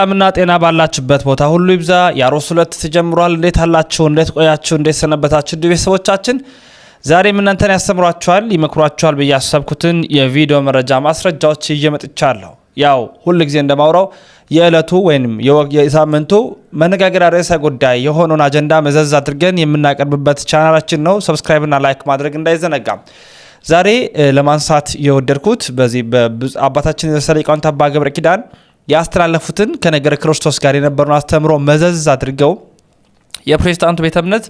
ሰላምና ጤና ባላችሁበት ቦታ ሁሉ ይብዛ። ያሮስ ሁለት ተጀምሯል። እንዴት አላችሁ? እንዴት ቆያችሁ? እንዴት ሰነበታችሁ? ቤተሰቦቻችን ዛሬም እናንተን ያስተምሯችኋል፣ ይመክሯችኋል ብዬ ያሰብኩትን የቪዲዮ መረጃ ማስረጃዎች እየመጥቻለሁ። ያው ሁሉ ጊዜ እንደማውራው የዕለቱ ወይንም የሳምንቱ መነጋገሪያ ርዕሰ ጉዳይ የሆነውን አጀንዳ መዘዝ አድርገን የምናቀርብበት ቻናላችን ነው። ሰብስክራይብ እና ላይክ ማድረግ እንዳይዘነጋ። ዛሬ ለማንሳት የወደድኩት በዚህ በአባታችን ርዕሰ ሊቃውንት አባ ገብረ ኪዳን ያስተላለፉትን ከነገረ ክርስቶስ ጋር የነበረውን አስተምሮ መዘዝ አድርገው የፕሮቴስታንቱ ቤተ እምነት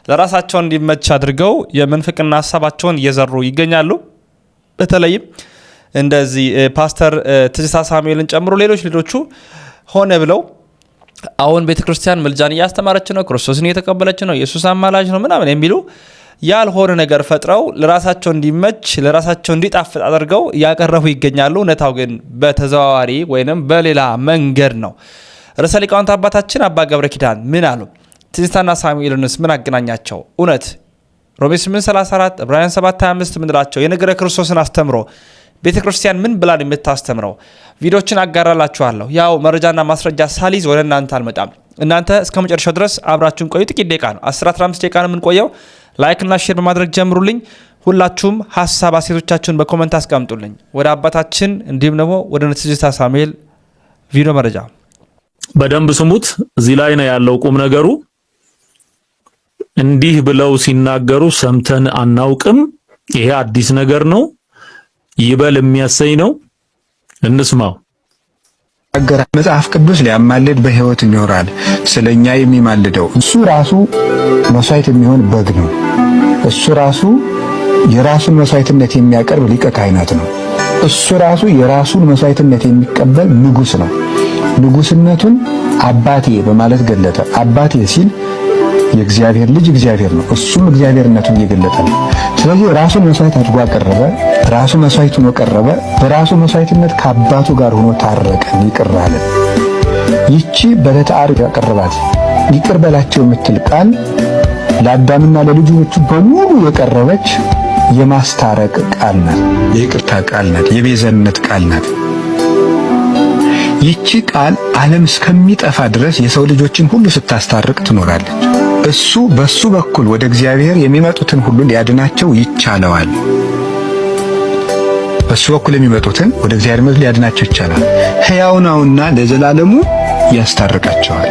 ለራሳቸው እንዲመች አድርገው የምንፍቅና ሐሳባቸውን እየዘሩ ይገኛሉ። በተለይም እንደዚህ ፓስተር ትዝታ ሳሙኤልን ጨምሮ ሌሎቹ ሆነ ብለው አሁን ቤተክርስቲያን ምልጃን እያስተማረች ነው፣ ክርስቶስን እየተቀበለች ነው፣ ኢየሱስ አማላጅ ነው ምናምን የሚሉ ያልሆነ ነገር ፈጥረው ለራሳቸው እንዲመች ለራሳቸው እንዲጣፍጥ አድርገው ያቀረቡ ይገኛሉ። እውነታው ግን በተዘዋዋሪ ወይንም በሌላ መንገድ ነው። ርዕሰ ሊቃውንት አባታችን አባ ገብረ ኪዳን ምን አሉ? ትዝታና ሳሙኤልንስ ምን አገናኛቸው? እውነት ሮሜ 8:34 ዕብራውያን 7:25 ምንላቸው የነገረ ክርስቶስን አስተምሮ ቤተክርስቲያን ምን ብላን የምታስተምረው? ቪዲዮችን አጋራላችኋለሁ። ያው መረጃና ማስረጃ ሳሊዝ ወደ እናንተ አልመጣም። እናንተ እስከ መጨረሻው ድረስ አብራችሁን ቆዩ። ጥቂት ደቂቃ ነው፣ 10-15 ደቂቃ ነው የምንቆየው። ላይክ እና ሼር በማድረግ ጀምሩልኝ። ሁላችሁም ሐሳብ አስተያየቶቻችሁን በኮሜንት አስቀምጡልኝ። ወደ አባታችን እንዲሁም ደግሞ ወደ ትዝታ ሳሙኤል ቪዲዮ መረጃ በደንብ ስሙት። እዚህ ላይ ነው ያለው ቁም ነገሩ። እንዲህ ብለው ሲናገሩ ሰምተን አናውቅም፣ ይሄ አዲስ ነገር ነው፣ ይበል የሚያሰኝ ነው። እንስማው። መጽሐፍ ቅዱስ ሊያማልድ በሕይወት ይኖራል። ስለኛ የሚማልደው እሱ ራሱ መስዋዕት የሚሆን በግ ነው። እሱ ራሱ የራሱን መስዋዕትነት የሚያቀርብ ሊቀ ካህናት ነው። እሱ ራሱ የራሱን መስዋዕትነት የሚቀበል ንጉሥ ነው። ንጉሥነቱን አባቴ በማለት ገለጠ። አባቴ ሲል የእግዚአብሔር ልጅ እግዚአብሔር ነው። እሱም እግዚአብሔርነቱን እየገለጠ ነው። ስለዚህ ራሱን መስዋዕት አድርጎ አቀረበ። ራሱ መስዋዕት ሆኖ ቀረበ። በራሱ መስዋዕትነት ከአባቱ ጋር ሆኖ ታረቀን፣ ይቅር አለን። ይቺ በዕለተ ዓርብ ያቀረባት ይቅር በላቸው የምትል ቃል ለአዳምና ለልጆቹ በሙሉ የቀረበች የማስታረቅ ቃል ናት። የይቅርታ ቃል ናት። የቤዛነት ቃል ናት። ይቺ ቃል ዓለም እስከሚጠፋ ድረስ የሰው ልጆችን ሁሉ ስታስታርቅ ትኖራለች። እሱ በሱ በኩል ወደ እግዚአብሔር የሚመጡትን ሁሉ ሊያድናቸው ይቻለዋል። በሱ በኩል የሚመጡትን ወደ እግዚአብሔር ሊያድናቸው ይቻላል። ሕያው ነውና ለዘላለሙ ያስታርቃቸዋል።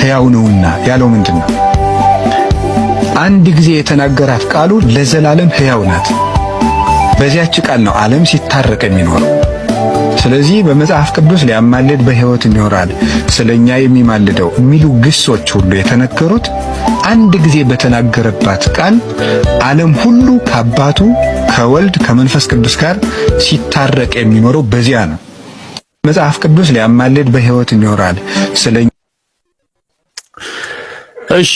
ሕያው ነውና ያለው ምንድነው? አንድ ጊዜ የተናገራት ቃሉ ለዘላለም ሕያው ናት። በዚያች ቃል ነው ዓለም ሲታረቅ የሚኖረው። ስለዚህ በመጽሐፍ ቅዱስ ሊያማልድ በሕይወት ይኖራል፣ ስለኛ የሚማልደው የሚሉ ግሶች ሁሉ የተነገሩት አንድ ጊዜ በተናገረባት ቃል ዓለም ሁሉ ከአባቱ ከወልድ ከመንፈስ ቅዱስ ጋር ሲታረቅ የሚኖረው በዚያ ነው። መጽሐፍ ቅዱስ ሊያማልድ በሕይወት ይኖራል ስለኛ። እሺ፣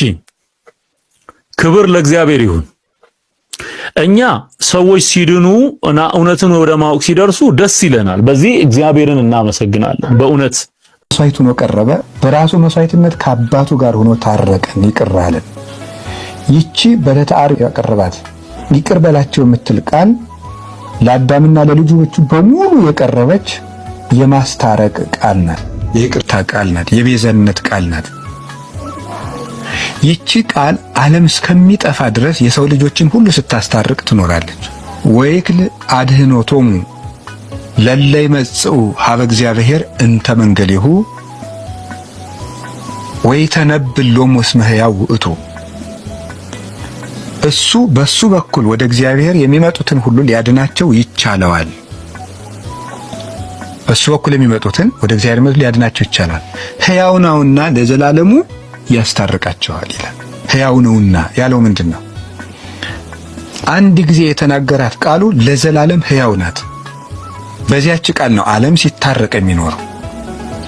ክብር ለእግዚአብሔር ይሁን። እኛ ሰዎች ሲድኑ እና እውነትን ወደ ማወቅ ሲደርሱ ደስ ይለናል። በዚህ እግዚአብሔርን እናመሰግናለን። በእውነት መስዋዕት ሆኖ ቀረበ። በራሱ መስዋዕትነት ከአባቱ ጋር ሆኖ ታረቀን፣ ይቅር አለን። ይቺ በዕለተ ዓርብ ያቀረባት ይቅር በላቸው የምትል ቃል ለአዳምና ለልጆቹ በሙሉ የቀረበች የማስታረቅ ቃል ናት። የይቅርታ ቃል ናት። የቤዛነት ቃል ናት። ይቺ ቃል ዓለም እስከሚጠፋ ድረስ የሰው ልጆችን ሁሉ ስታስታርቅ ትኖራለች። ወይክል አድህኖቶሙ ለለ ይመጽኡ ሀበ እግዚአብሔር እንተ መንገሌሁ ወይተነብሎሙ እስመ ሕያው ውእቱ። እሱ በሱ በኩል ወደ እግዚአብሔር የሚመጡትን ሁሉ ሊያድናቸው ይቻለዋል። በሱ በኩል የሚመጡትን ወደ እግዚአብሔር ሊያድናቸው ይቻላል። ሕያው ነውና ለዘላለሙ ያስታርቃቸዋል ይላል። ሕያው ነውና ያለው ምንድነው? አንድ ጊዜ የተናገራት ቃሉ ለዘላለም ሕያው ናት። በዚያች ቃል ነው ዓለም ሲታረቅ የሚኖረው።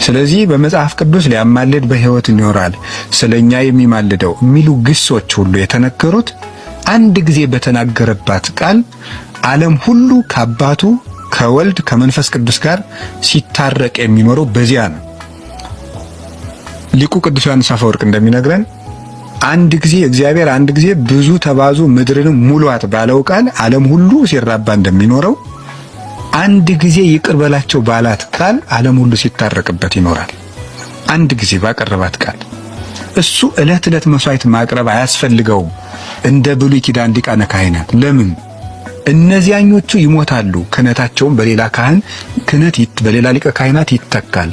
ስለዚህ በመጽሐፍ ቅዱስ ሊያማልድ በሕይወት ይኖራል፣ ስለኛ የሚማልደው የሚሉ ግሶች ሁሉ የተነገሩት አንድ ጊዜ በተናገረባት ቃል ዓለም ሁሉ ከአባቱ ከወልድ ከመንፈስ ቅዱስ ጋር ሲታረቅ የሚኖረው በዚያ ነው። ሊቁ ቅዱስ ዮሐንስ አፈወርቅ እንደሚነግረን አንድ ጊዜ እግዚአብሔር አንድ ጊዜ ብዙ ተባዙ ምድርን ሙሏት ባለው ቃል ዓለም ሁሉ ሲራባ እንደሚኖረው አንድ ጊዜ ይቅር በላቸው ባላት ቃል ዓለም ሁሉ ሲታረቅበት ይኖራል። አንድ ጊዜ ባቀረባት ቃል እሱ ዕለት ዕለት መስዋዕት ማቅረብ አያስፈልገውም እንደ ብሉይ ኪዳን ሊቃነ ካህናት። ለምን? እነዚያኞቹ ይሞታሉ፣ ክህነታቸውም በሌላ ካህን በሌላ ሊቀ ካህናት ይተካል።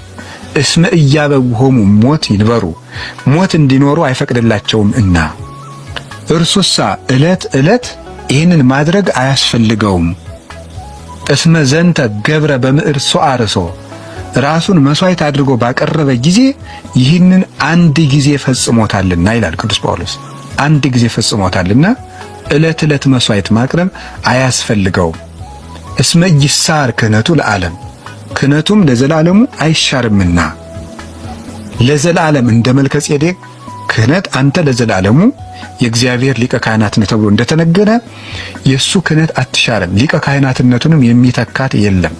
እስመ ኢያበውሆሙ ሞት ይንበሩ፣ ሞት እንዲኖሩ አይፈቅድላቸውም እና እርሱሳ ዕለት ዕለት ይህንን ማድረግ አያስፈልገውም። እስመ ዘንተ ገብረ በምዕር ሶአርሶ፣ ራሱን መስዋዕት አድርጎ ባቀረበ ጊዜ ይህንን አንድ ጊዜ ፈጽሞታልና ይላል ቅዱስ ጳውሎስ። አንድ ጊዜ ፈጽሞታልና ዕለት ዕለት መስዋዕት ማቅረብ አያስፈልገውም። እስመ ይሳር ክህነቱ ለዓለም፣ ክህነቱም ለዘላለሙ አይሻርምና። ለዘላለም እንደ መልከ ጼዴቅ ክህነት አንተ ለዘላለሙ የእግዚአብሔር ሊቀ ካህናት ነህ ተብሎ እንደተነገረ የሱ ክህነት አትሻርም፣ ሊቀ ካህናትነቱንም የሚተካት የለም።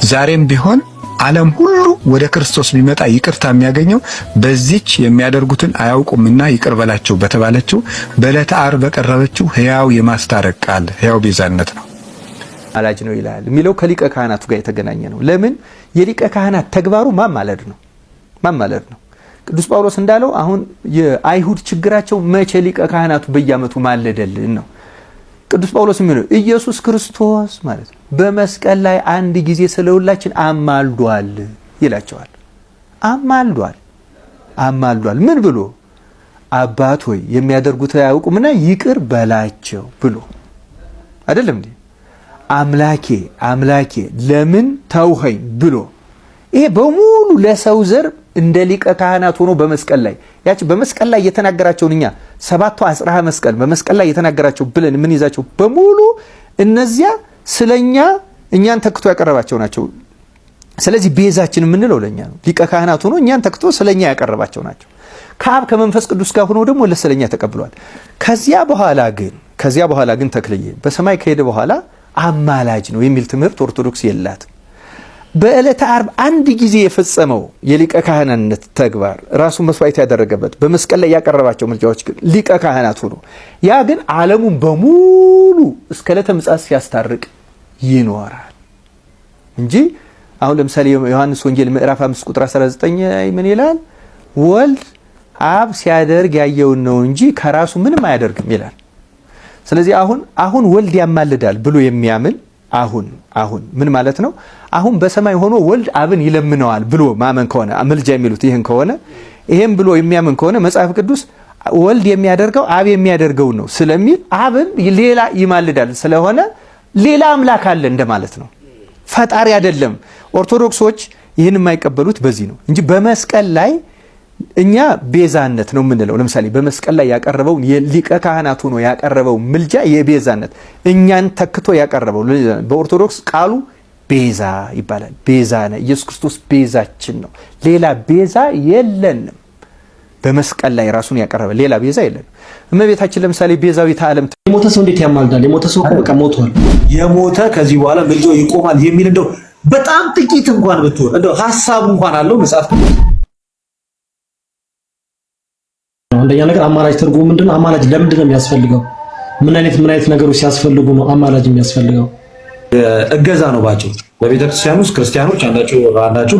ዛሬም ቢሆን ዓለም ሁሉ ወደ ክርስቶስ ቢመጣ ይቅርታ የሚያገኘው በዚች የሚያደርጉትን አያውቁምና ይቅር በላቸው በተባለችው በዕለተ ዓርብ በቀረበችው ሕያው የማስታረቅ ቃል ሕያው ቤዛነት ነው። አላጅ ነው ይላል የሚለው ከሊቀ ካህናቱ ጋር የተገናኘ ነው። ለምን? የሊቀ ካህናት ተግባሩ ማማለድ ነው። ቅዱስ ጳውሎስ እንዳለው አሁን የአይሁድ ችግራቸው መቼ ሊቀ ካህናቱ በየዓመቱ ማለደልን ነው። ቅዱስ ጳውሎስ የሚለው ኢየሱስ ክርስቶስ ማለት ነው በመስቀል ላይ አንድ ጊዜ ስለሁላችን አማልዷል ይላቸዋል። አማልዷል ምን ብሎ? አባት ሆይ የሚያደርጉት አያውቁምና ይቅር በላቸው ብሎ አይደለም እንዴ? አምላኬ ለምን ተውኸኝ ብሎ ይሄ በሙሉ ለሰው ዘር እንደ ሊቀ ካህናት ሆኖ በመስቀል ላይ ያቺ በመስቀል ላይ የተናገራቸውን እኛ ሰባቱ አጽራሐ መስቀል በመስቀል ላይ የተናገራቸው ብለን ምን ይዛቸው በሙሉ እነዚያ ስለኛ እኛን ተክቶ ያቀረባቸው ናቸው። ስለዚህ ቤዛችን የምንለው ለኛ ነው። ሊቀ ካህናት ሆኖ እኛን ተክቶ ስለኛ ያቀረባቸው ናቸው። ከአብ ከመንፈስ ቅዱስ ጋር ሆኖ ደግሞ ለሰለኛ ተቀብሏል። ከዚያ በኋላ ግን ተክልዬ በሰማይ ከሄደ በኋላ አማላጅ ነው የሚል ትምህርት ኦርቶዶክስ የላትም። በዕለተ ዓርብ አንድ ጊዜ የፈጸመው የሊቀ ካህናት ተግባር ራሱ መስዋዕት ያደረገበት በመስቀል ላይ ያቀረባቸው ምልጃዎች ግን ሊቀ ካህናት ሆኖ ያ ግን ዓለሙን በሙሉ እስከ ዕለተ ምጽአት ሲያስታርቅ ይኖራል እንጂ አሁን ለምሳሌ ዮሐንስ ወንጌል ምዕራፍ 5 ቁጥር 19 ምን ይላል? ወልድ አብ ሲያደርግ ያየውን ነው እንጂ ከራሱ ምንም አያደርግም ይላል። ስለዚህ አሁን ወልድ ያማልዳል ብሎ የሚያምን አሁን ምን ማለት ነው? አሁን በሰማይ ሆኖ ወልድ አብን ይለምነዋል ብሎ ማመን ከሆነ ምልጃ የሚሉት ይሄን ብሎ የሚያምን ከሆነ መጽሐፍ ቅዱስ ወልድ የሚያደርገው አብ የሚያደርገው ነው ስለሚል አብን ሌላ ይማልዳል ስለሆነ ሌላ አምላክ አለ እንደማለት ነው። ፈጣሪ አይደለም። ኦርቶዶክሶች ይህን የማይቀበሉት በዚህ ነው እንጂ በመስቀል ላይ እኛ ቤዛነት ነው የምንለው። ለምሳሌ በመስቀል ላይ ያቀረበው የሊቀ ካህናት ሆኖ ያቀረበው ምልጃ የቤዛነት እኛን ተክቶ ያቀረበው በኦርቶዶክስ ቃሉ ቤዛ ይባላል። ቤዛ ነው ኢየሱስ ክርስቶስ ቤዛችን ነው። ሌላ ቤዛ የለንም። በመስቀል ላይ ራሱን ያቀረበ ሌላ ቤዛ የለንም። እመቤታችን ለምሳሌ ቤዛዊተ ዓለም የሞተ ሰው እንዴት ያማልዳል? የሞተ ሰው በቃ ሞቷል። የሞተ ከዚህ በኋላ ምልጃው ይቆማል የሚል እንደው በጣም ጥቂት እንኳን ብትሆን እንደው ሐሳቡ እንኳን አለው መጽሐፍ። አንደኛ ነገር አማላጅ ትርጉሙ ምንድነው? አማላጅ ለምንድን ነው የሚያስፈልገው? ምን አይነት ነገሮች ሲያስፈልጉ ነው አማላጅ የሚያስፈልገው? እገዛ ነው ባጭሩ። በቤተክርስቲያን ውስጥ ክርስቲያኖች አንዳቸው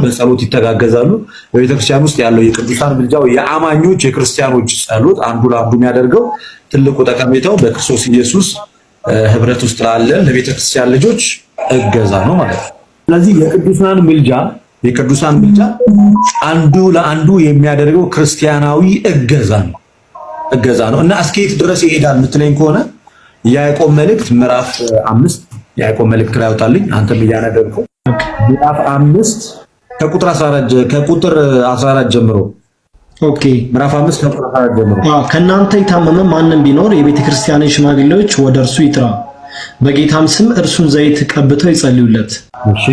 በጸሎት ይተጋገዛሉ። በቤተክርስቲያን ውስጥ ያለው የቅዱሳን ምልጃው የአማኞች የክርስቲያኖች ጸሎት አንዱ ለአንዱ የሚያደርገው ትልቁ ጠቀሜታው በክርስቶስ ኢየሱስ ህብረት ውስጥ ላለን ለቤተክርስቲያን ልጆች እገዛ ነው ማለት ነው። ስለዚህ የቅዱሳን ምልጃ አንዱ ለአንዱ የሚያደርገው ክርስቲያናዊ እገዛ ነው እና እስከየት ድረስ ይሄዳል ምትለኝ ከሆነ የያዕቆብ መልእክት ምዕራፍ 5 የያዕቆብ መልእክት ላይ ያወጣልኝ አንተም እያነበብከው ምዕራፍ 5 ከቁጥር 14 ጀምሮ። ኦኬ ምዕራፍ 5 ከቁጥር 14 ጀምሮ። ከእናንተ የታመመ ማንም ቢኖር የቤተ ክርስቲያንን ሽማግሌዎች ወደ እርሱ ይጥራ፣ በጌታም ስም እርሱን ዘይት ቀብተው ይጸልዩለት። እሺ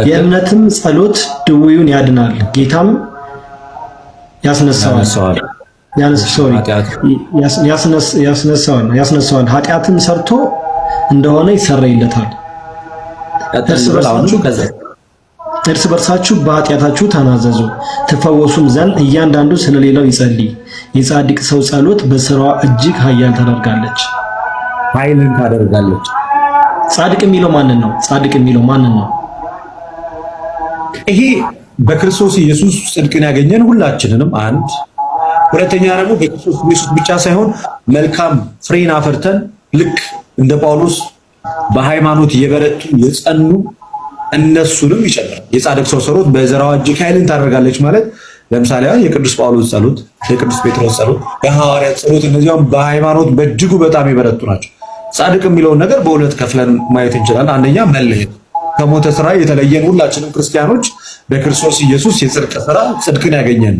የእምነትም ጸሎት ድውዩን ያድናል፣ ጌታም ያስነሳዋል። ኃጢአትም ሰርቶ እንደሆነ ይሰረይለታል። እርስ በርሳችሁ በኃጢአታችሁ ተናዘዙ ትፈወሱም ዘንድ እያንዳንዱ ስለሌላው ይጸልይ። የጻድቅ ሰው ጸሎት በስራዋ እጅግ ኃያል ታደርጋለች። ጻድቅ የሚለው ማንን ነው? ይሄ በክርስቶስ ኢየሱስ ጽድቅን ያገኘን ሁላችንንም አንድ፣ ሁለተኛ ደግሞ በክርስቶስ ኢየሱስ ብቻ ሳይሆን መልካም ፍሬን አፍርተን ልክ እንደ ጳውሎስ በሃይማኖት የበረቱ የጸኑ እነሱንም ይጨምራል። የጻድቅ ሰው ጸሎት በዘራዋ እጅግ ኃይልን ታደርጋለች ማለት ለምሳሌ የቅዱስ ጳውሎስ ጸሎት፣ የቅዱስ ጴጥሮስ ጸሎት፣ የሐዋርያት ጸሎት እነዚያም በሃይማኖት በእጅጉ በጣም የበረቱ ናቸው። ጻድቅ የሚለውን ነገር በሁለት ከፍለን ማየት እንችላለን። አንደኛ መለየት ከሞተ ስራ የተለየን ሁላችንም ክርስቲያኖች በክርስቶስ ኢየሱስ የጽድቅ ስራ ጽድቅን ያገኘን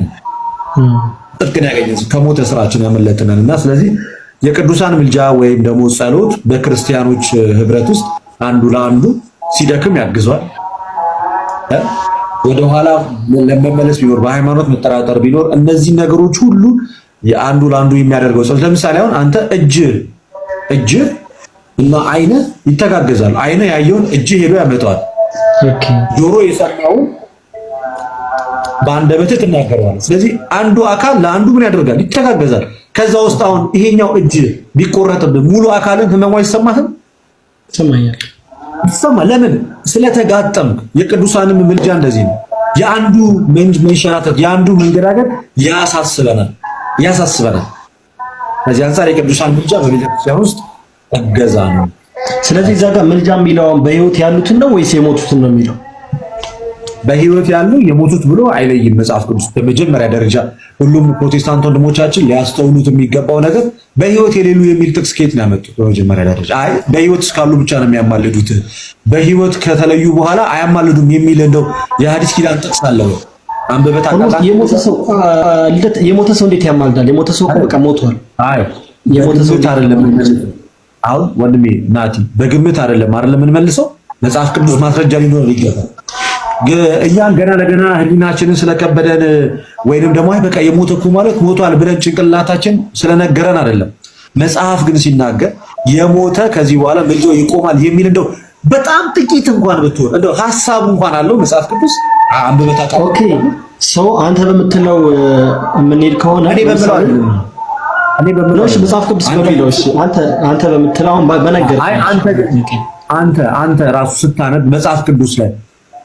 ከሞተ ስራችን ያመለጥነንና ስለዚህ የቅዱሳን ምልጃ ወይም ደግሞ ጸሎት በክርስቲያኖች ህብረት ውስጥ አንዱ ለአንዱ ሲደክም ያግዟል። ወደ ኋላ ለመመለስ ቢኖር በሃይማኖት መጠራጠር ቢኖር እነዚህ ነገሮች ሁሉ የአንዱ ለአንዱ የሚያደርገው ጸሎት ለምሳሌ አሁን አንተ እጅ እና አይነ ይተጋገዛሉ። አይነ ያየውን እጅ ሄዶ ያመጣዋል። ጆሮ የሰማውን በአንደበትህ ትናገረዋለህ። ስለዚህ አንዱ አካል ለአንዱ ምን ያደርጋል? ይተጋገዛል። ከዛ ውስጥ አሁን ይሄኛው እጅ ቢቆረጥብህ ሙሉ አካልን ህመሙ አይሰማህም? ይሰማል። ለምን? ስለተጋጠምክ። የቅዱሳንም ምልጃ እንደዚህ ነው። የአንዱ መንሸራተት፣ የአንዱ መንገዳገድ ያሳስበናል። ከዚህ አንፃር የቅዱሳን ምልጃ በቤተክርስቲያን ውስጥ እገዛ ነው። ስለዚህ እዛ ጋር ምልጃ የሚለው በህይወት ያሉትን ነው ወይስ የሞቱትን ነው የሚለው? በህይወት ያሉ የሞቱት ብሎ አይለይም መጽሐፍ ቅዱስ። በመጀመሪያ ደረጃ ሁሉም ፕሮቴስታንት ወንድሞቻችን ሊያስተውሉት የሚገባው ነገር በህይወት የሌሉ የሚል ጥቅስ ከየት ነው ያመጡት? በመጀመሪያ ደረጃ አይ በህይወት እስካሉ ብቻ ነው የሚያማልዱት፣ በህይወት ከተለዩ በኋላ አያማልዱም የሚል እንደው የሐዲስ ኪዳን ጥቅስ አለ ወይ? አንበበት አቃጣ የሞተ ሰው እንዴት ያማልዳል? የሞተ ሰው በቃ ሞቷል። አይ የሞተ ሰው አይደለም። አሁን ወንድሜ ናቲ በግምት አይደለም የምንመልሰው፣ መጽሐፍ ቅዱስ ማስረጃ ሊኖር ይገባል። እኛን ገና ለገና ህሊናችንን ስለከበደን ወይንም ደግሞ አይ በቃ የሞተ እኮ ማለት ሞቷል ብለን ጭንቅላታችን ስለነገረን አይደለም። መጽሐፍ ግን ሲናገር የሞተ ከዚህ በኋላ ምልጃው ይቆማል የሚል እንደው በጣም ጥቂት እንኳን ብትሆን እንደው ሐሳቡ እንኳን አለው መጽሐፍ ቅዱስ አንብበታ። ኦኬ ሰው አንተ በምትለው የምንሄድ ከሆነ እኔ በምለው መጽሐፍ ቅዱስ በሚለው አንተ በምትለው በነገር አንተ ራሱ ስታነብ መጽሐፍ ቅዱስ ላይ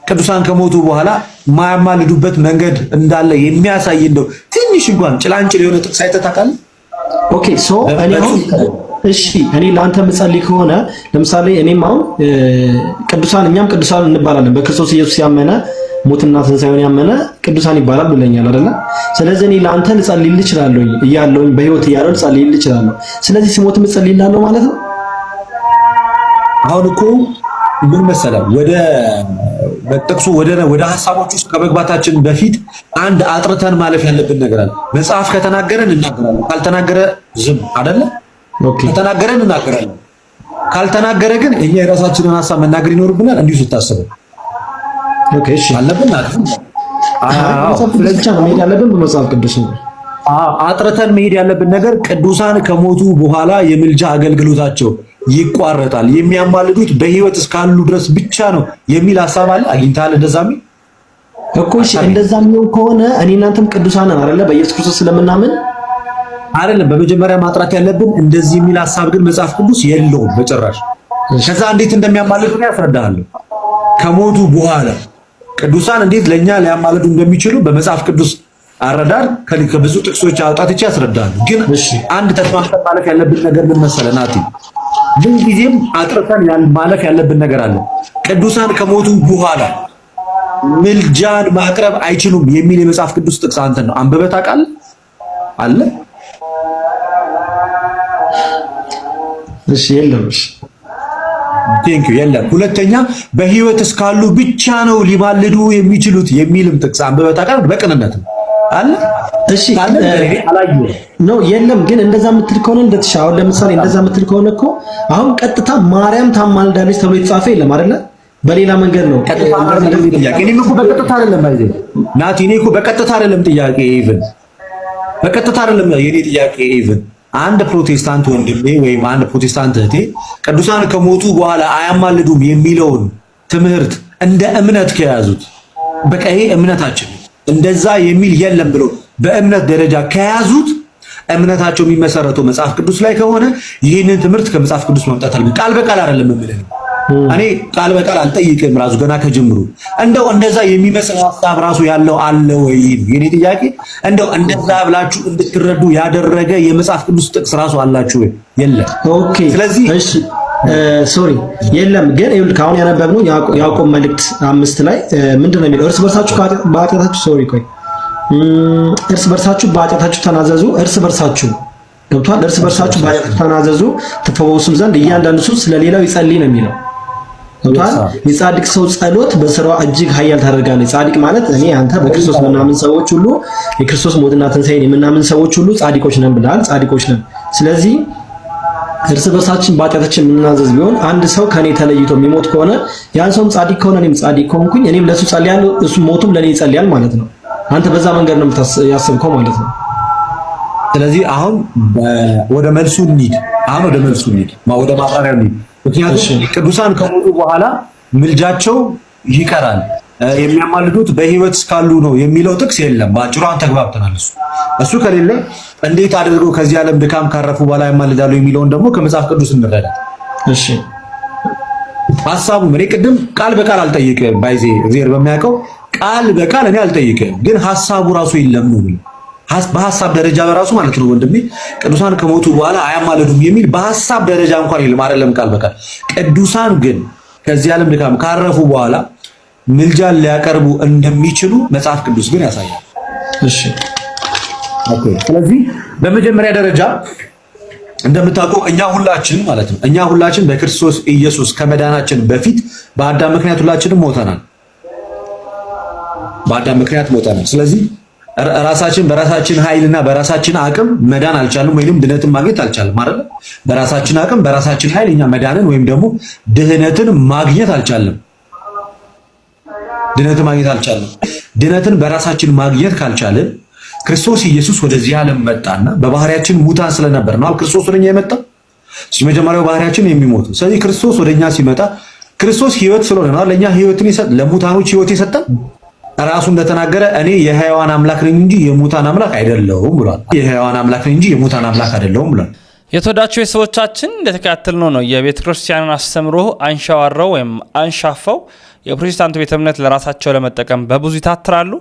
ቅዱሳን ከሞቱ በኋላ ማያማልዱበት መንገድ እንዳለ የሚያሳይ እንደው ትንሽ እንኳን ጭላንጭል የሆነ ጥቅስ አይተህ ታውቃለህ? ኦኬ ሶ እኔ ለአንተ ምጸልይ ከሆነ ለምሳሌ እኔም አሁን እኛም ቅዱሳን እንባላለን። በክርስቶስ ኢየሱስ ያመነ ሞትና ትንሣኤውን ያመነ ቅዱሳን ይባላል ብለኛል አይደለ? ስለዚህ እኔ ለአንተ ልጸልይልህ እችላለሁ እያለሁኝ በህይወት እያለሁ ልጸልይልህ እችላለሁ። ስለዚህ ስሞት ምጸልይልሃለሁ ማለት ነው። አሁን እኮ ምን መሰለህ ወደ ጥቅሱ ወደ ሐሳቦች ውስጥ ከመግባታችን በፊት አንድ አጥርተን ማለፍ ያለብን ነገር አለ። መጽሐፍ ከተናገረን እናገራለን፣ ካልተናገረ ዝም አይደለ? ከተናገረን እናገራለን፣ ካልተናገረ ግን እኛ የራሳችንን ሐሳብ መናገር ይኖርብናል። እንዲሁ ስታስበው ኦኬ እሺ አለብን አይደል? ብቻ ነው መሄድ ያለብን በመጽሐፍ ቅዱስ ነው። አጥርተን መሄድ ያለብን ነገር ቅዱሳን ከሞቱ በኋላ የምልጃ አገልግሎታቸው ይቋረጣል፣ የሚያማልዱት በህይወት እስካሉ ድረስ ብቻ ነው የሚል ሐሳብ አለ። አግኝተሃል? እንደዛ የሚል እኮ እሺ፣ እንደዛ የሚሆን ከሆነ እኔ እናንተም ቅዱሳን ነን አይደለ? በኢየሱስ ክርስቶስ ስለምናምን አይደለም። በመጀመሪያ ማጥራት ያለብን እንደዚህ የሚል ሐሳብ ግን መጽሐፍ ቅዱስ የለውም በጭራሽ። ከዛ እንዴት እንደሚያማልዱ ያስረዳሃለሁ። ከሞቱ በኋላ ቅዱሳን እንዴት ለኛ ሊያማልዱ እንደሚችሉ በመጽሐፍ ቅዱስ አረዳድ ከብዙ ጥቅሶች አውጣትቼ ያስረዳሃለሁ። ግን አንድ ተስማምተን ማለፍ ያለብን ነገር ምን መሰለህ ናቲ? ምን ጊዜም አጥርተን ማለፍ ያለብን ነገር አለ። ቅዱሳን ከሞቱ በኋላ ምልጃን ማቅረብ አይችሉም የሚል የመጽሐፍ ቅዱስ ጥቅስ አንተ ነው አንብበህ ታውቃለህ? አለ? እሺ የለም። እሺ ቴንክ ዩ የለም። ሁለተኛ በህይወት እስካሉ ብቻ ነው ሊማልዱ የሚችሉት የሚልም ጥቅስ አንብበህ ታውቃለህ? በቅንነት ነው አለ? እሺ ነው የለም። ግን እንደዛ የምትል ከሆነ እንደተሻው ለምሳሌ እንደዛ የምትል ከሆነ እኮ አሁን ቀጥታ ማርያም ታማልዳለች ተብሎ የተጻፈ የለም አይደለ? በሌላ መንገድ ነው ቀጥታ ጥያቄ። እኔ እኮ በቀጥታ አይደለም ማለት ናቲ፣ እኔ እኮ በቀጥታ አይደለም ጥያቄ። ኢቭን በቀጥታ አይደለም የኔ ጥያቄ። ኢቭን አንድ ፕሮቴስታንት ወንድሜ ወይም አንድ ፕሮቴስታንት እህቴ ቅዱሳን ከሞቱ በኋላ አያማልዱም የሚለውን ትምህርት እንደ እምነት ከያዙት በቃ ይሄ እምነታችን እንደዛ የሚል የለም ብሎ በእምነት ደረጃ ከያዙት እምነታቸው የሚመሰረተው መጽሐፍ ቅዱስ ላይ ከሆነ ይህንን ትምህርት ከመጽሐፍ ቅዱስ ማምጣት አለብን። ቃል በቃል አይደለም የምልህ እኔ ቃል በቃል አልጠይቅም ራሱ ገና ከጅምሩ እንደው እንደዛ የሚመስል ሐሳብ ራሱ ያለው አለ ወይ የኔ ጥያቄ እንደው እንደዛ ብላችሁ እንድትረዱ ያደረገ የመጽሐፍ ቅዱስ ጥቅስ ራሱ አላችሁ ወይ የለም ኦኬ ስለዚህ እሺ ሶሪ የለም ግን ይሁን ካሁን ያነበብነው ያዕቆብ መልእክት 5 ላይ ምንድነው የሚለው እርስ በርሳችሁ በኃጢአታችሁ ሶሪ ቆይ እርስ በርሳችሁ በኃጢአታችሁ ተናዘዙ እርስ በርሳችሁ ገብቷል እርስ በርሳችሁ በኃጢአታችሁ ተናዘዙ ተፈወሱም ዘንድ እያንዳንዱ ሰው ስለሌላው ይጸልይ ነው የሚለው ገብቷል የጻድቅ ሰው ጸሎት በስራው እጅግ ኃያል ታደርጋለች ጻድቅ ማለት እኔ አንተ በክርስቶስ ምናምን ሰዎች ሁሉ የክርስቶስ ሞትና ትንሣኤን የምናምን ሰዎች ሁሉ ጻድቆች ነን ብለዋል ጻድቆች ነን ስለዚህ እርስ በርሳችን በኃጢአታችን የምናዘዝ ቢሆን አንድ ሰው ከኔ ተለይቶ የሚሞት ከሆነ ያን ሰውም ጻድቅ ከሆነ እኔም ጻድቅ ከሆንኩኝ እኔም ለሱ ጸልያለሁ እሱ ሞቱም ለኔ ይጸልያል ማለት ነው አንተ በዛ መንገድ ነው ያስብከው ማለት ነው ስለዚህ አሁን ወደ መልሱ እንሂድ ወደ ማብራሪያው እንሂድ ምክንያቱም ቅዱሳን ከሞቱ በኋላ ምልጃቸው ይቀራል የሚያማልዱት በህይወት እስካሉ ነው የሚለው ጥቅስ የለም ባጭሩ አንተ ተግባብተናል እሱ ከሌለ እንዴት አድርገው ከዚህ ዓለም ድካም ካረፉ በኋላ ያማልዳሉ የሚለውን ደግሞ ከመጽሐፍ ቅዱስ እንረዳ እሺ ሐሳቡ ምን ቅድም ቃል በቃል አልጠይቅም ባይዜ እግዚአብሔር በሚያውቀው ቃል በቃል እኔ አልጠይቅም ግን ሐሳቡ ራሱ የለም ነው በሐሳብ ደረጃ በራሱ ማለት ነው ወንድሜ ቅዱሳን ከሞቱ በኋላ አያማልዱም የሚል በሐሳብ ደረጃ እንኳን የለም አይደለም ቃል በቃል ቅዱሳን ግን ከዚህ ዓለም ድካም ካረፉ በኋላ ምልጃን ሊያቀርቡ እንደሚችሉ መጽሐፍ ቅዱስ ግን ያሳያል እሺ ኦኬ ስለዚህ በመጀመሪያ ደረጃ እንደምታውቀው እኛ ሁላችን በክርስቶስ ኢየሱስ ከመዳናችን በፊት በአዳም ምክንያት ሁላችንም ሞተናል ስለዚህ ራሳችን በራሳችን ኃይልና በራሳችን አቅም መዳን አልቻልንም ወይንም ድነትን ማግኘት አልቻልንም አይደል በራሳችን አቅም በራሳችን ኃይል እኛ መዳንን ወይም ደግሞ ድህነትን ማግኘት አልቻልንም ድነትን በራሳችን ማግኘት ካልቻልን ክርስቶስ ኢየሱስ ወደዚህ ዓለም መጣና በባህሪያችን ሙታን ስለነበር ነው ክርስቶስ ወደኛ የመጣው መጀመሪያው ባህሪያችን የሚሞት ስለዚህ ክርስቶስ ወደኛ ሲመጣ ክርስቶስ ህይወት ስለሆነ ነው ለኛ ህይወትን ይሰጥ ለሙታኖች ህይወት ይሰጣል ራሱ እንደተናገረ እኔ የሕያዋን አምላክ ነኝ እንጂ የሙታን አምላክ አይደለሁም ብሏል የተወዳችሁ የሰዎቻችን እንደተከታተልነው ነው የቤተ ክርስቲያንን አስተምሮ አንሻዋራው ወይም አንሻፋው የፕሮቴስታንት ቤተ እምነት ለራሳቸው ለመጠቀም በብዙ ይታትራሉ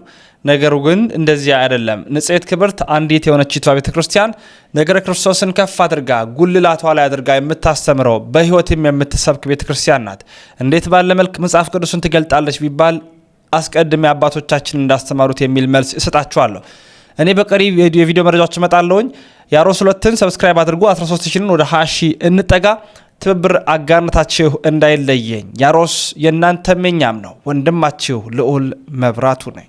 ነገሩ ግን እንደዚህ አይደለም ንጽሕት ክብርት አንዲት የሆነችቷ ቤተ ክርስቲያን ነገረ ክርስቶስን ከፍ አድርጋ ጉልላቷ ላይ አድርጋ የምታስተምረው በህይወትም የምትሰብክ ቤተ ክርስቲያን ናት እንዴት ባለ መልክ መጽሐፍ ቅዱስን ትገልጣለች ቢባል አስቀድሜ አባቶቻችን እንዳስተማሩት የሚል መልስ እሰጣችኋለሁ እኔ በቀሪ የቪዲዮ መረጃዎች እመጣለሁኝ ያሮስ 2ን ሰብስክራይብ አድርጉ 13000 ወደ 20000 እንጠጋ ትብብር አጋርነታችሁ እንዳይለየኝ ያሮስ የናንተ መኛም ነው ወንድማችሁ ልዑል መብራቱ ነኝ